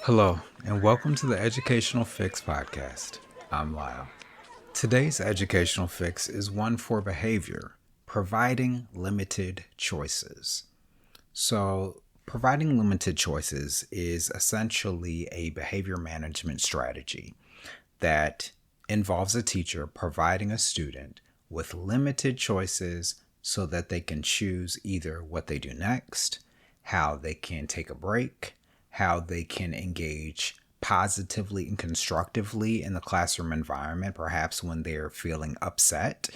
Hello, and welcome to the Educational Fix podcast. I'm Lyle. Today's educational fix is one for behavior, providing limited choices. So, providing limited choices is essentially a behavior management strategy that involves a teacher providing a student with limited choices so that they can choose either what they do next, how they can take a break, how they can engage positively and constructively in the classroom environment, perhaps when they're feeling upset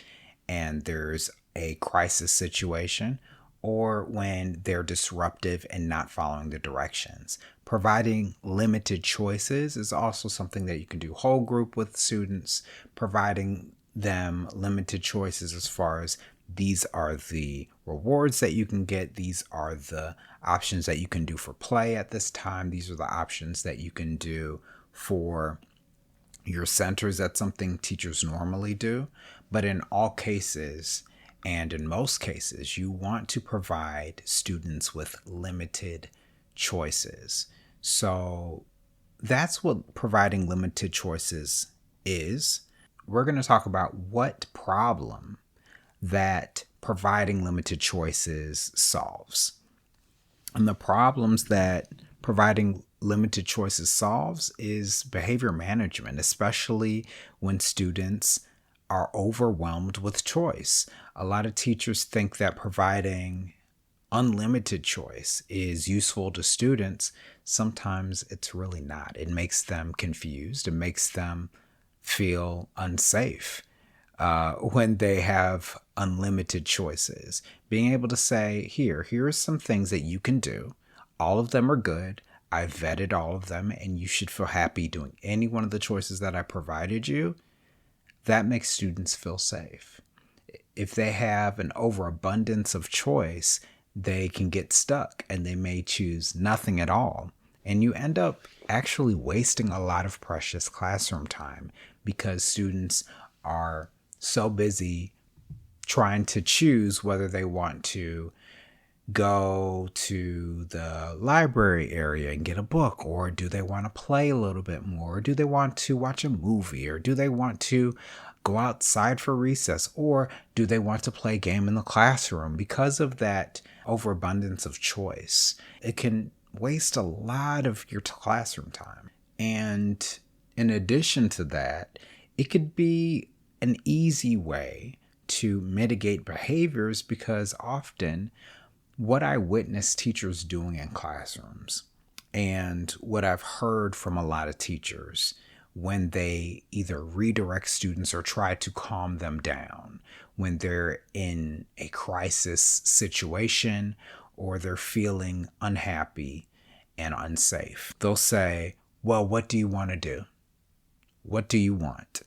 and there's a crisis situation, or when they're disruptive and not following the directions. Providing limited choices is also something that you can do whole group with students, providing them limited choices as far as these are the rewards that you can get. These are the options that you can do for play at this time. These are the options that you can do for your centers. That's something teachers normally do. But in all cases, and in most cases, you want to provide students with limited choices. So that's what providing limited choices is. We're going to talk about what problem that providing limited choices solves. And the problems that providing limited choices solves is behavior management, especially when students are overwhelmed with choice. A lot of teachers think that providing unlimited choice is useful to students. Sometimes it's really not. It makes them confused. It makes them feel unsafe when they have unlimited choices. Being able to say, here are some things that you can do. All of them are good. I vetted all of them, and you should feel happy doing any one of the choices that I provided you. That makes students feel safe. If they have an overabundance of choice, they can get stuck and they may choose nothing at all. And you end up actually wasting a lot of precious classroom time because students are so busy trying to choose whether they want to go to the library area and get a book, or do they want to play a little bit more, or do they want to watch a movie, or do they want to go outside for recess, or do they want to play a game in the classroom? Because of that overabundance of choice, it can waste a lot of your classroom time. And in addition to that, it could be an easy way to mitigate behaviors, because often what I witness teachers doing in classrooms and what I've heard from a lot of teachers when they either redirect students or try to calm them down when they're in a crisis situation or they're feeling unhappy and unsafe. They'll say, well, what do you want to do? What do you want?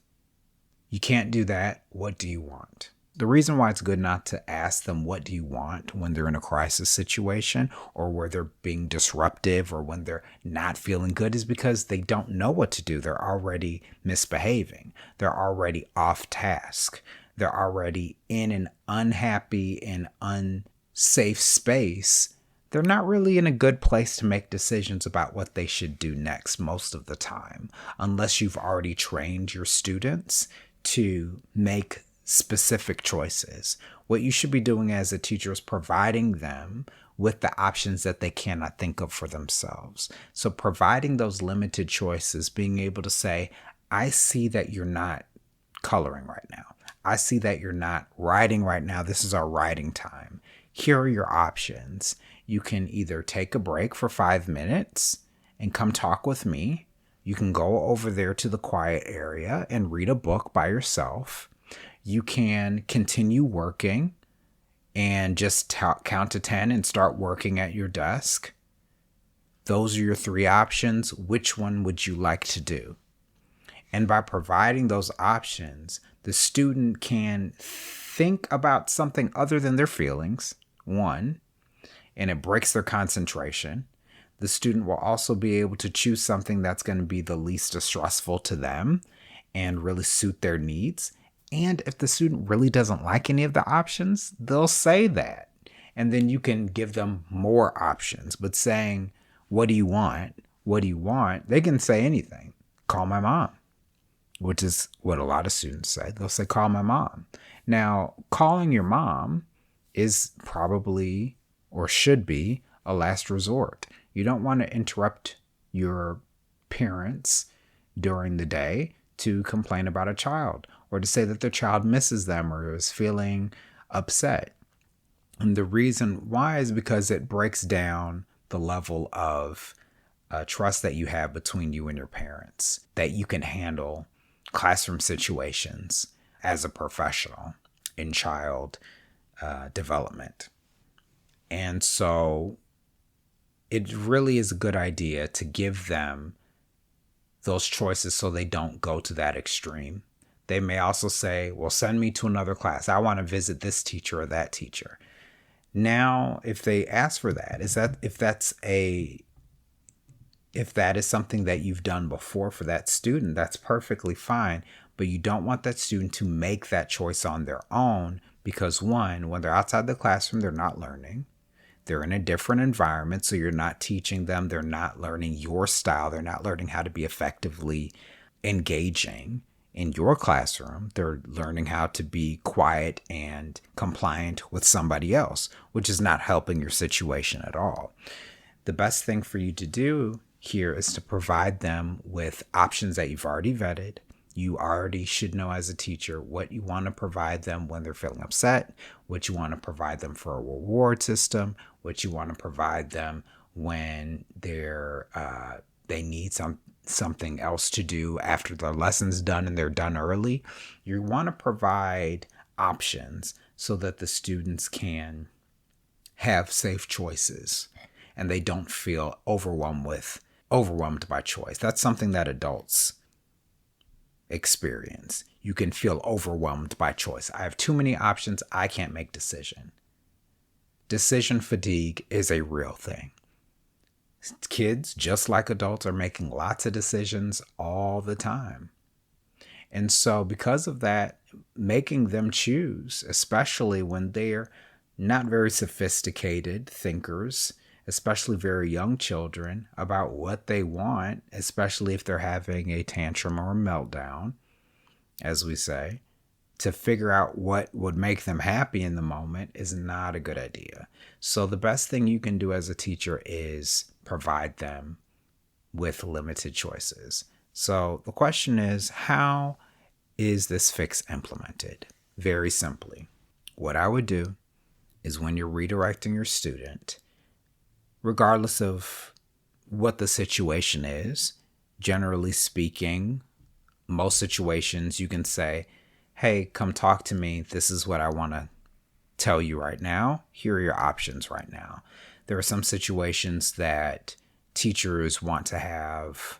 You can't do that. What do you want? The reason why it's good not to ask them what do you want when they're in a crisis situation or where they're being disruptive or when they're not feeling good is because they don't know what to do. They're already misbehaving. They're already off task. They're already in an unhappy and unsafe space. They're not really in a good place to make decisions about what they should do next most of the time, unless you've already trained your students to make specific choices. What you should be doing as a teacher is providing them with the options that they cannot think of for themselves. So providing those limited choices, being able to say, I see that you're not coloring right now. I see that you're not writing right now. This is our writing time. Here are your options. You can either take a break for 5 minutes and come talk with me. You can go over there to the quiet area and read a book by yourself. You can continue working and just count to 10 and start working at your desk. Those are your 3 options. Which one would you like to do? And by providing those options, the student can think about something other than their feelings, one, and it breaks their concentration. The student will also be able to choose something that's going to be the least stressful to them and really suit their needs. And if the student really doesn't like any of the options, they'll say that. And then you can give them more options. But saying, what do you want? what do you want? They can say anything. Call my mom, which is what a lot of students say. They'll say, call my mom. Now, calling your mom is probably or should be a last resort. You don't want to interrupt your parents during the day to complain about a child or to say that their child misses them or is feeling upset. And the reason why is because it breaks down the level of trust that you have between you and your parents, that you can handle classroom situations as a professional in child development. And so it really is a good idea to give them those choices so they don't go to that extreme. They may also say, well, send me to another class. I want to visit this teacher or that teacher. Now, if they ask for that, if that is something that you've done before for that student, that's perfectly fine. But you don't want that student to make that choice on their own because, one, when they're outside the classroom, they're not learning. They're in a different environment, so you're not teaching them. They're not learning your style. They're not learning how to be effectively engaging in your classroom. They're learning how to be quiet and compliant with somebody else, which is not helping your situation at all. The best thing for you to do here is to provide them with options that you've already vetted. You already should know as a teacher what you want to provide them when they're feeling upset, what you want to provide them for a reward system, what you want to provide them when they need something else to do after their lesson's done and they're done early. You want to provide options so that the students can have safe choices and they don't feel overwhelmed by choice. That's something that adults experience. You can feel overwhelmed by choice. I have too many options. I can't make decision. Decision fatigue is a real thing. Kids, just like adults, are making lots of decisions all the time. And so because of that, making them choose, especially when they're not very sophisticated thinkers, especially very young children, about what they want, especially if they're having a tantrum or a meltdown, as we say, to figure out what would make them happy in the moment is not a good idea. So the best thing you can do as a teacher is provide them with limited choices. So the question is, how is this fix implemented? Very simply, what I would do is when you're redirecting your student, regardless of what the situation is, generally speaking, most situations you can say, hey, come talk to me. This is what I want to tell you right now. Here are your options right now. There are some situations that teachers want to have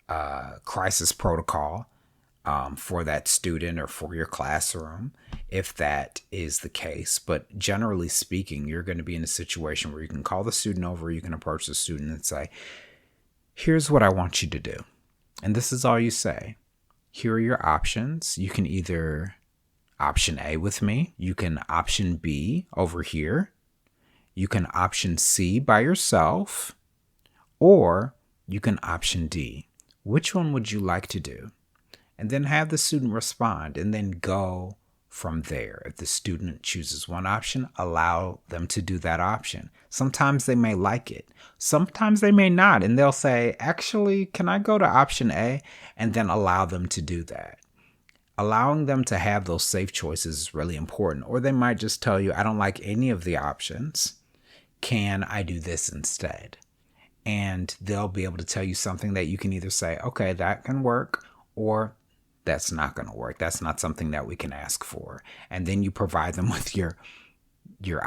a crisis protocol for that student or for your classroom, if that is the case. But generally speaking, you're going to be in a situation where you can call the student over, you can approach the student and say, here's what I want you to do. And this is all you say. Here are your options. You can either option A with me, you can option B over here, you can option C by yourself, or you can option D. Which one would you like to do? And then have the student respond and then go from there. If the student chooses one option, allow them to do that option. Sometimes they may like it. Sometimes they may not. And they'll say, actually, can I go to option A? And then allow them to do that. Allowing them to have those safe choices is really important. Or they might just tell you, I don't like any of the options. Can I do this instead? And they'll be able to tell you something that you can either say, okay, that can work, or that's not going to work. That's not something that we can ask for. And then you provide them with your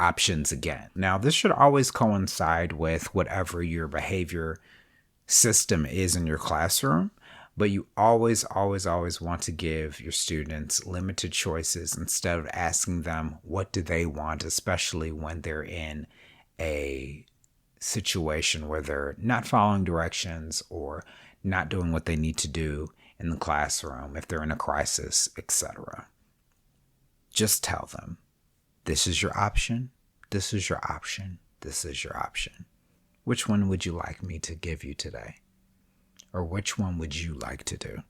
options again. Now, this should always coincide with whatever your behavior system is in your classroom. But you always want to give your students limited choices instead of asking them what do they want, especially when they're in a situation where they're not following directions or not doing what they need to do in the classroom, if they're in a crisis, etc. Just tell them, this is your option, this is your option, this is your option. Which one would you like me to give you today? or which one would you like to do?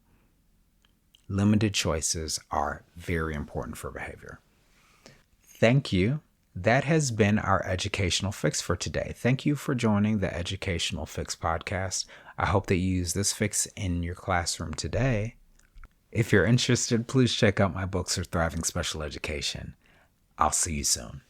Limited choices are very important for behavior. Thank you. That has been our educational fix for today. Thank you for joining the Educational Fix podcast. I hope that you use this fix in your classroom today. If you're interested, please check out my books for thriving special education. I'll see you soon.